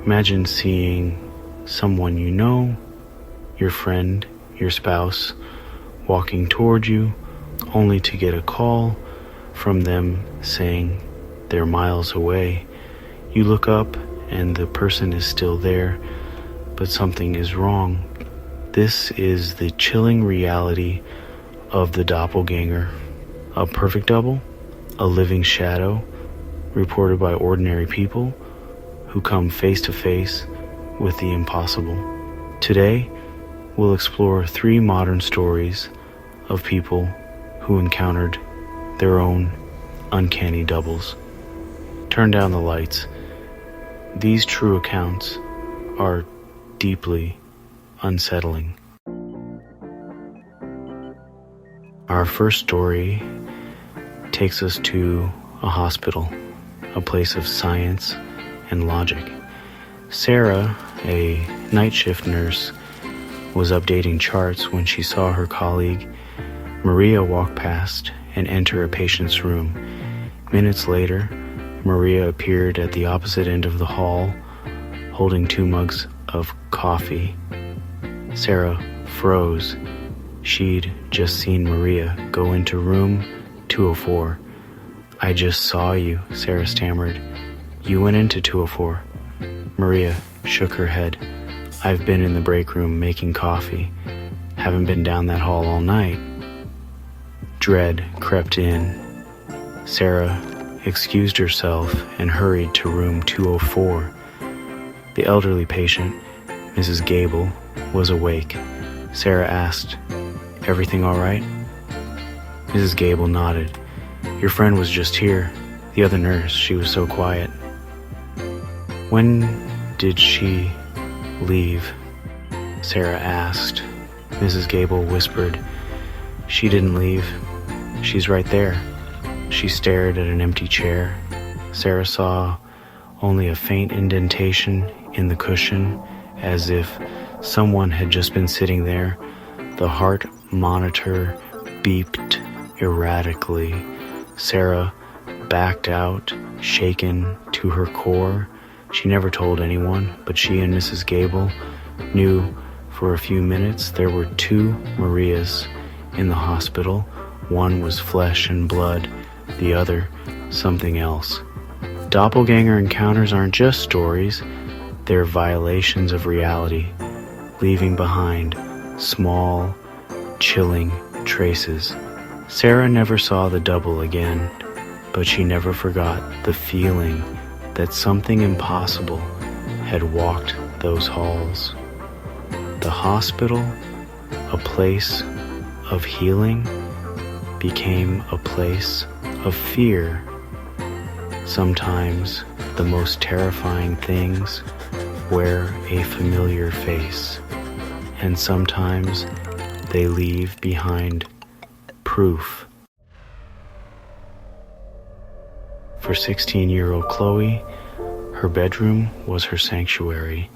Imagine seeing someone you know, your friend, your spouse, walking toward you, only to get a call from them saying they're miles away. You look up and the person is still there, but something is wrong. This is the chilling reality of the doppelganger. A perfect double, a living shadow, reported by ordinary people who come face to face with the impossible. Today, we'll explore 3 modern stories of people who encountered their own uncanny doubles. Turn down the lights. These true accounts are deeply unsettling. Our first story takes us to a hospital, a place of science and logic. Sarah, a night shift nurse, was updating charts when she saw her colleague Maria walk past and enter a patient's room. Minutes later, Maria appeared at the opposite end of the hall, holding 2 mugs of coffee. Sarah froze. She'd just seen Maria go into room 204. "I just saw you," Sarah stammered. "You went into 204. Maria shook her head. "I've been in the break room making coffee. Haven't been down that hall all night." Dread crept in. Sarah excused herself and hurried to room 204. The elderly patient, Mrs. Gable, was awake. Sarah asked, "Everything all right?" Mrs. Gable nodded. "Your friend was just here. The other nurse, she was so quiet." "When did she leave?" Sarah asked. Mrs. Gable whispered, "She didn't leave. She's right there." She stared at an empty chair. Sarah saw only a faint indentation in the cushion, as if someone had just been sitting there. The heart monitor beeped erratically. Sarah backed out, shaken to her core. She never told anyone, but she and Mrs. Gable knew for a few minutes there were 2 Marias in the hospital. One was flesh and blood, the other something else. Doppelganger encounters aren't just stories, they're violations of reality, leaving behind small, chilling traces. Sarah never saw the double again, but she never forgot the feeling that something impossible had walked those halls. The hospital, a place of healing, became a place of fear. Sometimes the most terrifying things wear a familiar face, and sometimes they leave behind proof. For 16-year-old Chloe, her bedroom was her sanctuary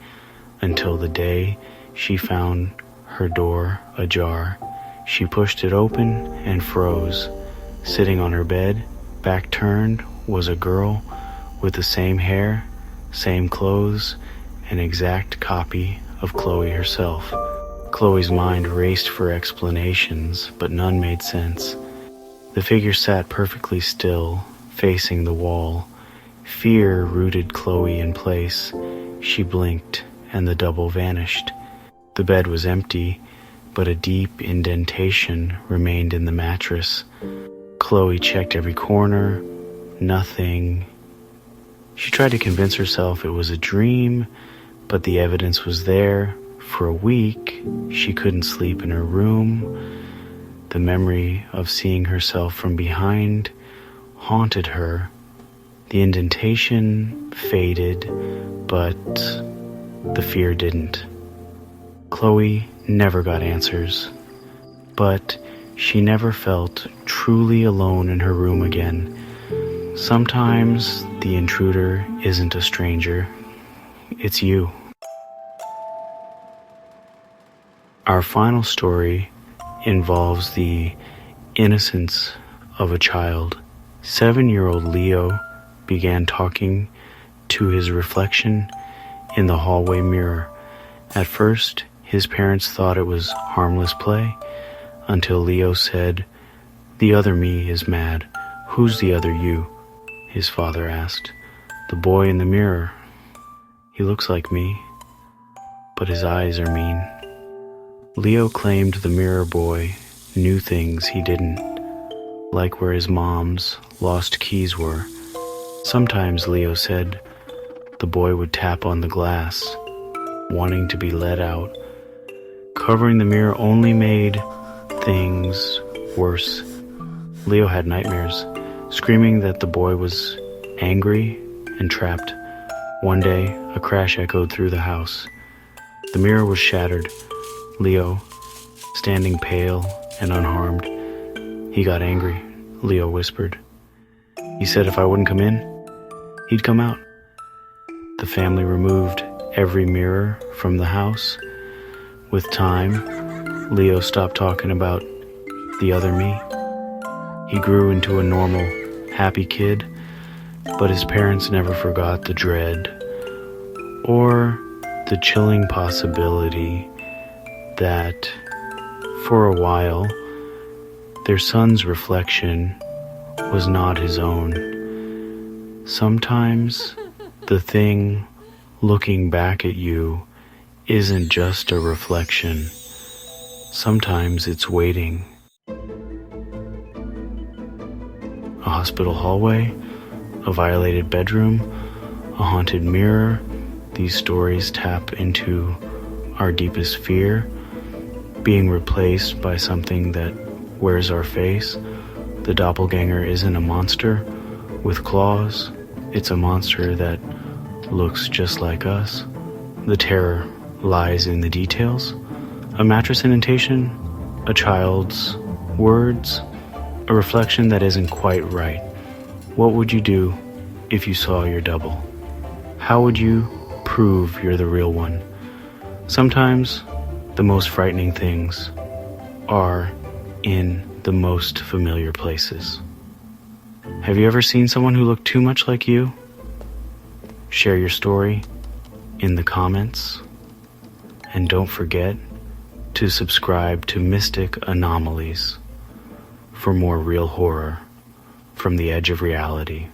until the day she found her door ajar. She pushed it open and froze. Sitting on her bed, back turned, was a girl with the same hair, same clothes, an exact copy of Chloe herself. Chloe's mind raced for explanations, but none made sense. The figure sat perfectly still, facing the wall. Fear rooted Chloe in place. She blinked, and the double vanished. The bed was empty, but a deep indentation remained in the mattress. Chloe checked every corner. Nothing. She tried to convince herself it was a dream, but the evidence was there. For a week, she couldn't sleep in her room. The memory of seeing herself from behind haunted her. The indentation faded, but the fear didn't. Chloe never got answers, but she never felt truly alone in her room again. Sometimes the intruder isn't a stranger, it's you. Our final story involves the innocence of a child. 7-year-old Leo began talking to his reflection in the hallway mirror. At first, his parents thought it was harmless play, until Leo said, "The other me is mad. Who's the other you?" his father asked. "The boy in the mirror. He looks like me, but his eyes are mean." Leo claimed the mirror boy knew things he didn't, like where his mom's lost keys were. Sometimes, Leo said, the boy would tap on the glass, wanting to be let out. Covering the mirror only made things worse. Leo had nightmares, screaming that the boy was angry and trapped. One day, a crash echoed through the house. The mirror was shattered. Leo, standing pale and unharmed. "He got angry," Leo whispered. "He said if I wouldn't come in, he'd come out." The family removed every mirror from the house. With time, Leo stopped talking about the other me. He grew into a normal, happy kid, but his parents never forgot the dread or the chilling possibility that, for a while, their son's reflection was not his own. Sometimes the thing looking back at you isn't just a reflection. Sometimes it's waiting. A hospital hallway, a violated bedroom, a haunted mirror. These stories tap into our deepest fear, being replaced by something that wears our face. The doppelganger isn't a monster with claws. It's a monster that looks just like us. The terror lies in the details. A mattress indentation, a child's words, a reflection that isn't quite right. What would you do if you saw your double? How would you prove you're the real one? Sometimes the most frightening things are in the most familiar places. Have you ever seen someone who looked too much like you? Share your story in the comments. And don't forget to subscribe to Mystic Anomalies for more real horror from the edge of reality.